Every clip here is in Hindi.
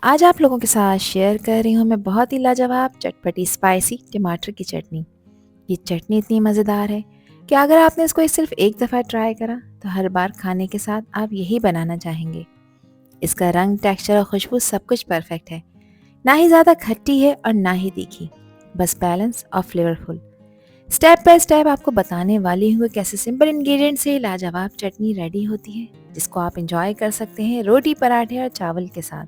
आज आप लोगों के साथ शेयर कर रही हूँ मैं बहुत ही लाजवाब चटपटी स्पाइसी टमाटर की चटनी। ये चटनी इतनी मज़ेदार है कि अगर आपने इसको सिर्फ एक दफ़ा ट्राई करा तो हर बार खाने के साथ आप यही बनाना चाहेंगे। इसका रंग, टेक्सचर और खुशबू सब कुछ परफेक्ट है। ना ही ज़्यादा खट्टी है और ना ही तीखी, बस बैलेंस और फ्लेवरफुल। स्टेप बाय स्टेप आपको बताने वाली हूँ कैसे सिंपल इंग्रेडिएंट से लाजवाब चटनी रेडी होती है, जिसको आप इंजॉय कर सकते हैं रोटी, पराठे और चावल के साथ।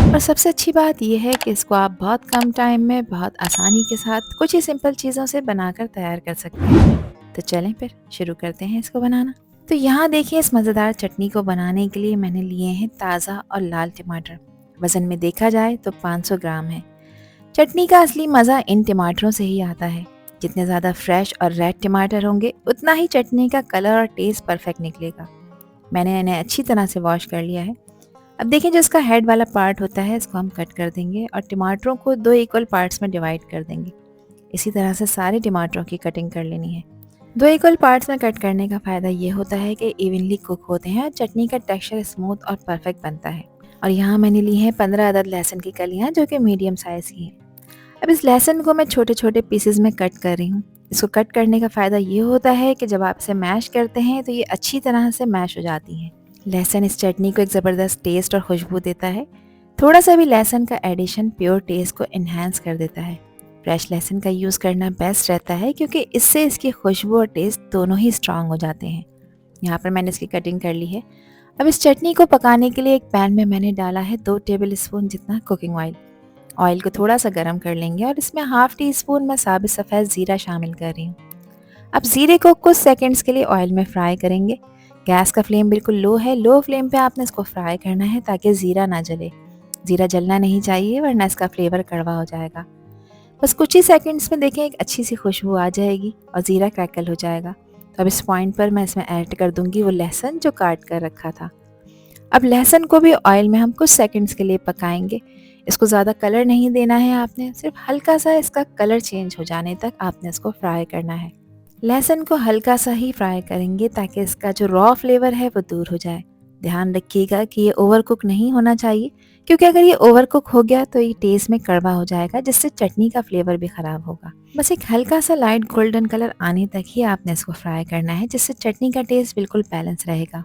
और सबसे अच्छी बात यह है कि इसको आप बहुत कम टाइम में बहुत आसानी के साथ कुछ ही सिंपल चीज़ों से बनाकर तैयार कर सकते हैं। तो चलें फिर शुरू करते हैं इसको बनाना। तो यहाँ देखिए, इस मज़ेदार चटनी को बनाने के लिए मैंने लिए हैं ताज़ा और लाल टमाटर। वज़न में देखा जाए तो 500 ग्राम है। चटनी का असली मज़ा इन टमाटरों से ही आता है। जितने ज़्यादा फ्रेश और रेड टमाटर होंगे उतना ही चटनी का कलर और टेस्ट परफेक्ट निकलेगा। मैंने इन्हें अच्छी तरह से वॉश कर लिया है। अब देखिए, जो इसका हेड वाला पार्ट होता है इसको हम कट कर देंगे और टमाटरों को 2 इक्वल पार्ट्स में डिवाइड कर देंगे। इसी तरह से सारे टमाटरों की कटिंग कर लेनी है। 2 इक्वल पार्ट्स में कट करने का फ़ायदा ये होता है कि इवनली कुक होते हैं और चटनी का टेक्सचर स्मूथ और परफेक्ट बनता है। और यहाँ मैंने ली है 15 अदद लहसुन की कलियाँ, जो कि मीडियम साइज़ की हैं। अब इस लहसुन को मैं छोटे छोटे पीसेज में कट कर रही हूँ। इसको कट करने का फ़ायदा ये होता है कि जब आप इसे मैश करते हैं तो ये अच्छी तरह से मैश हो जाती हैं। लहसुन इस चटनी को एक ज़बरदस्त टेस्ट और खुशबू देता है। थोड़ा सा भी लहसुन का एडिशन प्योर टेस्ट को इन्हांस कर देता है। फ्रेश लहसुन का यूज़ करना बेस्ट रहता है क्योंकि इससे इसकी खुशबू और टेस्ट दोनों ही स्ट्रांग हो जाते हैं। यहाँ पर मैंने इसकी कटिंग कर ली है। अब इस चटनी को पकाने के लिए एक पैन में मैंने डाला है 2 टेबल स्पून जितना कुकिंग ऑयल। ऑयल को थोड़ा सा गर्म कर लेंगे और इसमें हाफ टी स्पून मैं साबित सफ़ेद ज़ीरा शामिल कर रही हूँ। अब ज़ीरे को कुछ सेकंड्स के लिए ऑयल में फ्राई करेंगे। गैस का फ्लेम बिल्कुल लो है। लो फ्लेम पे आपने इसको फ्राई करना है ताकि ज़ीरा ना जले। ज़ीरा जलना नहीं चाहिए वरना इसका फ्लेवर कड़वा हो जाएगा। बस कुछ ही सेकंड्स में देखें, एक अच्छी सी खुशबू आ जाएगी और ज़ीरा क्रैकल हो जाएगा। तो अब इस पॉइंट पर मैं इसमें ऐड कर दूंगी वो लहसुन जो काट कर रखा था। अब लहसुन को भी ऑयल में हम कुछ सेकंड्स के लिए पकाएंगे। इसको ज़्यादा कलर नहीं देना है आपने, सिर्फ हल्का सा इसका कलर चेंज हो जाने तक आपने इसको फ्राई करना है। लहसुन को हल्का सा ही फ्राई करेंगे ताकि इसका जो रॉ फ्लेवर है वो दूर हो जाए। ध्यान रखिएगा कि ये ओवर कुक नहीं होना चाहिए, क्योंकि अगर ये ओवर कुक हो गया तो ये टेस्ट में कड़वा हो जाएगा, जिससे चटनी का फ्लेवर भी ख़राब होगा। बस एक हल्का सा लाइट गोल्डन कलर आने तक ही आपने इसको फ्राई करना है, जिससे चटनी का टेस्ट बिल्कुल बैलेंस रहेगा।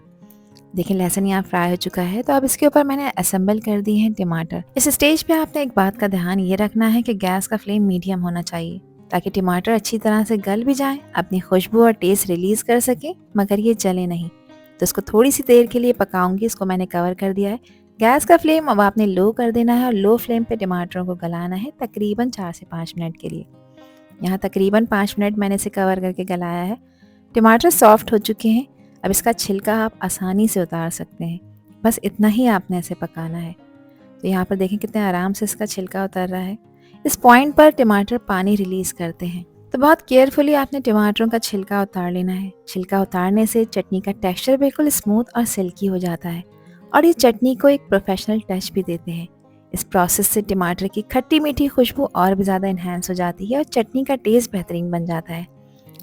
देखिए, लहसुन यहाँ फ्राई हो चुका है। तो अब इसके ऊपर मैंने असेंबल कर दिए हैं टमाटर। इस स्टेज पे आपने एक बात का ध्यान ये रखना है कि गैस का फ्लेम मीडियम होना चाहिए ताकि टमाटर अच्छी तरह से गल भी जाए, अपनी खुशबू और टेस्ट रिलीज कर सके, मगर ये जले नहीं। तो इसको थोड़ी सी देर के लिए पकाऊंगी। इसको मैंने कवर कर दिया है। गैस का फ्लेम अब आपने लो कर देना है और लो फ्लेम पे टमाटरों को गलाना है तकरीबन 4 से 5 मिनट के लिए। यहाँ तकरीबन 5 मिनट मैंने इसे कवर करके गलाया है। टमाटर सॉफ्ट हो चुके हैं। अब इसका छिलका आप आसानी से उतार सकते हैं। बस इतना ही आपने इसे पकाना है। तो यहाँ पर देखें कितने आराम से इसका छिलका उतर रहा है। इस पॉइंट पर टमाटर पानी रिलीज करते हैं, तो बहुत केयरफुली आपने टमाटरों का छिलका उतार लेना है। छिलका उतारने से चटनी का टेक्सचर बिल्कुल स्मूथ और सिल्की हो जाता है और ये चटनी को एक प्रोफेशनल टच भी देते हैं। इस प्रोसेस से टमाटर की खट्टी मीठी खुशबू और भी ज़्यादा इन्हांस हो जाती है और चटनी का टेस्ट बेहतरीन बन जाता है।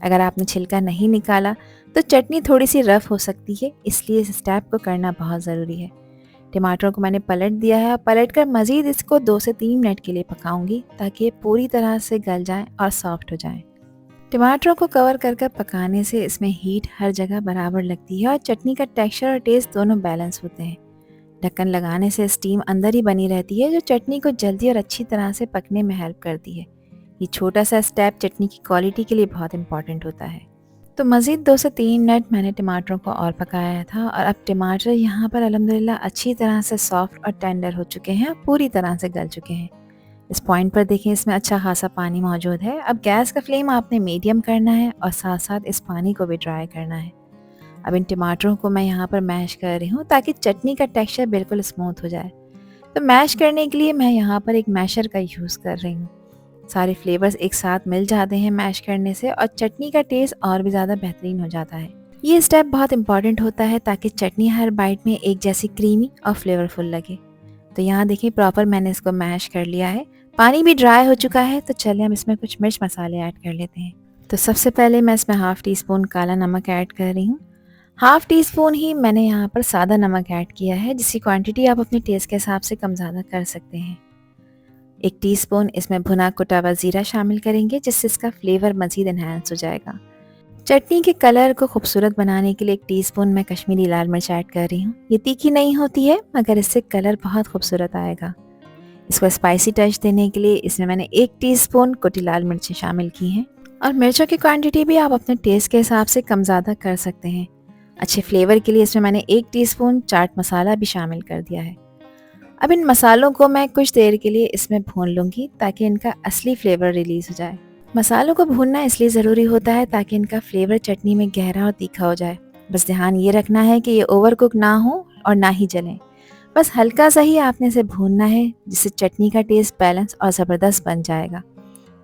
अगर आपने छिलका नहीं निकाला तो चटनी थोड़ी सी रफ हो सकती है, इसलिए इस स्टेप को करना बहुत ज़रूरी है। टमाटरों को मैंने पलट दिया है और पलट कर मज़ीद इसको 2 से 3 मिनट के लिए पकाऊंगी ताकि ये पूरी तरह से गल जाएं और सॉफ्ट हो जाएं। टमाटरों को कवर कर कर पकाने से इसमें हीट हर जगह बराबर लगती है और चटनी का टेक्सचर और टेस्ट दोनों बैलेंस होते हैं। ढक्कन लगाने से स्टीम अंदर ही बनी रहती है, जो चटनी को जल्दी और अच्छी तरह से पकने में हेल्प करती है। ये छोटा सा स्टेप चटनी की क्वालिटी के लिए बहुत इंपॉर्टेंट होता है। तो मज़ीद 2 से 3 मिनट मैंने टमाटरों को और पकाया था और अब टमाटर यहाँ पर अल्हम्दुलिल्लाह अच्छी तरह से सॉफ्ट और टेंडर हो चुके हैं, पूरी तरह से गल चुके हैं। इस पॉइंट पर देखिए, इसमें अच्छा खासा पानी मौजूद है। अब गैस का फ्लेम आपने मीडियम करना है और साथ साथ इस पानी को भी ड्राई करना है। अब इन टमाटरों को मैं यहाँ पर मैश कर रही हूँ ताकि चटनी का टेक्सचर बिल्कुल स्मूथ हो जाए। तो मैश करने के लिए मैं यहाँ पर एक मैशर का यूज़ कर रही हूँ। सारे फ्लेवर्स एक साथ मिल जाते हैं मैश करने से और चटनी का टेस्ट और भी ज़्यादा बेहतरीन हो जाता है। ये स्टेप बहुत इंपॉर्टेंट होता है ताकि चटनी हर बाइट में एक जैसी क्रीमी और फ्लेवरफुल लगे। तो यहाँ देखिए, प्रॉपर मैंने इसको मैश कर लिया है। पानी भी ड्राई हो चुका है। तो चलिए हम इसमें कुछ मिर्च मसाले ऐड कर लेते हैं। तो सबसे पहले मैं इसमें हाफ़ टी स्पून काला नमक ऐड कर रही हूँ, हाफ़ टी स्पून ही मैंने यहाँ पर सादा नमक ऐड किया है, जिसकी क्वांटिटी आप अपने टेस्ट के हिसाब से कम ज़्यादा कर सकते हैं। 1 टीस्पून इसमें भुना कुटा हुआ ज़ीरा शामिल करेंगे, जिससे इसका फ्लेवर मज़ीद एनहांस हो जाएगा। चटनी के कलर को खूबसूरत बनाने के लिए 1 टीस्पून मैं कश्मीरी लाल मिर्च ऐड कर रही हूँ। ये तीखी नहीं होती है, मगर इससे कलर बहुत खूबसूरत आएगा। इसको स्पाइसी टच देने के लिए इसमें मैंने 1 टीस्पून कुटी लाल मिर्चें शामिल की हैं, और मिर्चों की क्वांटिटी भी आप अपने टेस्ट के हिसाब से कम ज़्यादा कर सकते हैं। अच्छे फ्लेवर के लिए इसमें मैंने 1 टीस्पून चाट मसाला भी शामिल कर दिया है। अब इन मसालों को मैं कुछ देर के लिए इसमें भून लूँगी, ताकि इनका असली फ्लेवर रिलीज़ हो जाए। मसालों को भूनना इसलिए ज़रूरी होता है ताकि इनका फ्लेवर चटनी में गहरा और तीखा हो जाए। बस ध्यान ये रखना है कि ये ओवर कुक ना हो और ना ही जलें। बस हल्का सा ही आपने इसे भूनना है, जिससे चटनी का टेस्ट बैलेंस और ज़बरदस्त बन जाएगा।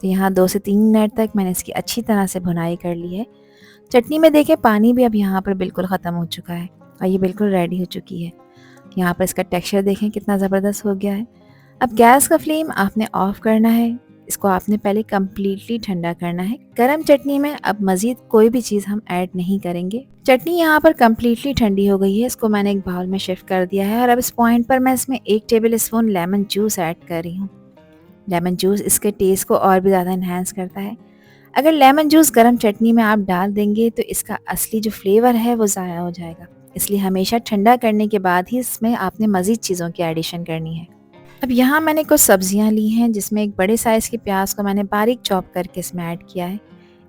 तो यहाँ 2 से 3 मिनट तक मैंने इसकी अच्छी तरह से भुनाई कर ली है। चटनी में देखिए पानी भी अब यहाँ पर बिल्कुल ख़त्म हो चुका है और ये बिल्कुल रेडी हो चुकी है। यहाँ पर इसका टेक्सचर देखें कितना ज़बरदस्त हो गया है। अब गैस का फ्लेम आपने ऑफ करना है। इसको आपने पहले कम्प्लीटली ठंडा करना है। गरम चटनी में अब मज़ीद कोई भी चीज़ हम ऐड नहीं करेंगे। चटनी यहाँ पर कम्प्लीटली ठंडी हो गई है। इसको मैंने एक बाउल में शिफ्ट कर दिया है और अब इस पॉइंट पर मैं इसमें 1 table spoon lemon juice add कर रही हूँ। लेमन जूस इसके टेस्ट को और भी ज़्यादा इन्हांस करता है। अगर लेमन जूस गरम चटनी में आप डाल देंगे तो इसका असली जो फ्लेवर है वो ज़ाया हो जाएगा। इसलिए हमेशा ठंडा करने के बाद ही इसमें आपने मज़ीद चीज़ों की एडिशन करनी है। अब यहाँ मैंने कुछ सब्जियाँ ली हैं, जिसमें एक बड़े साइज़ की प्याज को मैंने बारीक चॉप करके इसमें ऐड किया है।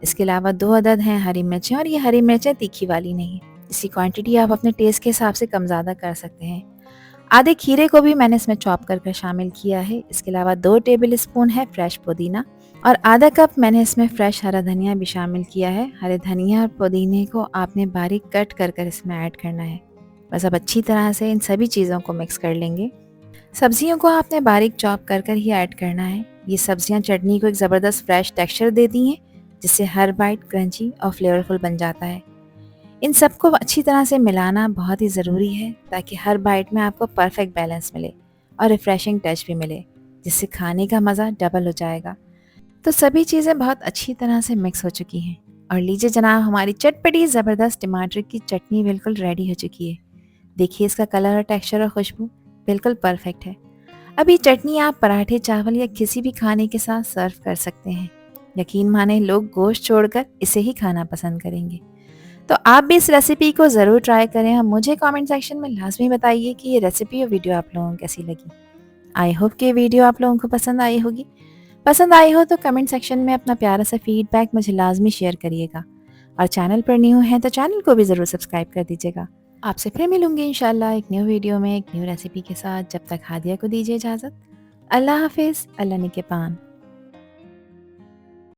इसके अलावा 2 अदद हैं हरी मिर्चें, और ये हरी मिर्चें तीखी वाली नहीं है। इसकी क्वांटिटी आप अपने टेस्ट के हिसाब से कम ज़्यादा कर सकते हैं। आधे खीरे को भी मैंने इसमें चॉप कर शामिल किया है। इसके अलावा 2 टेबल स्पून है फ्रेश पुदीना, और आधा कप मैंने इसमें फ्रेश हरा धनिया भी शामिल किया है। हरे धनिया और पुदीने को आपने बारीक कट कर इसमें ऐड करना है। बस अब अच्छी तरह से इन सभी चीज़ों को मिक्स कर लेंगे। सब्जियों को आपने बारीक चॉप कर ही ऐड करना है। ये सब्जियां चटनी को एक ज़बरदस्त फ्रेश टेक्सचर देती हैं, जिससे हर बाइट क्रंची और फ्लेवरफुल बन जाता है। इन सबको अच्छी तरह से मिलाना बहुत ही ज़रूरी है, ताकि हर बाइट में आपको परफेक्ट बैलेंस मिले और रिफ्रेशिंग टच भी मिले, जिससे खाने का मज़ा डबल हो जाएगा। तो सभी चीज़ें बहुत अच्छी तरह से मिक्स हो चुकी हैं, और लीजिए जनाब, हमारी चटपटी ज़बरदस्त टमाटर की चटनी बिल्कुल रेडी हो चुकी है। देखिए इसका कलर और टेक्सचर और खुशबू बिल्कुल परफेक्ट है। अब ये चटनी आप पराठे, चावल या किसी भी खाने के साथ सर्व कर सकते हैं। यकीन माने लोग गोश्त छोड़कर इसे ही खाना पसंद करेंगे। तो आप भी इस रेसिपी को ज़रूर ट्राई करें और मुझे कमेंट सेक्शन में लाजमी बताइए कि ये रेसिपी और वीडियो आप लोगों को कैसी लगी। आई होप कि ये वीडियो आप लोगों को पसंद आई होगी। पसंद आई हो तो कमेंट सेक्शन में अपना प्यारा सा फीडबैक मुझे लाजमी शेयर करिएगा, और चैनल पर न्यू हैं तो चैनल को भी ज़रूर सब्सक्राइब कर दीजिएगा। आपसे फिर मिलूंगी इंशाल्लाह एक न्यू वीडियो में एक न्यू रेसिपी के साथ। जब तक हादिया को दीजिए इजाज़त। अल्लाह हाफिज़। अल्लाह निगहबान।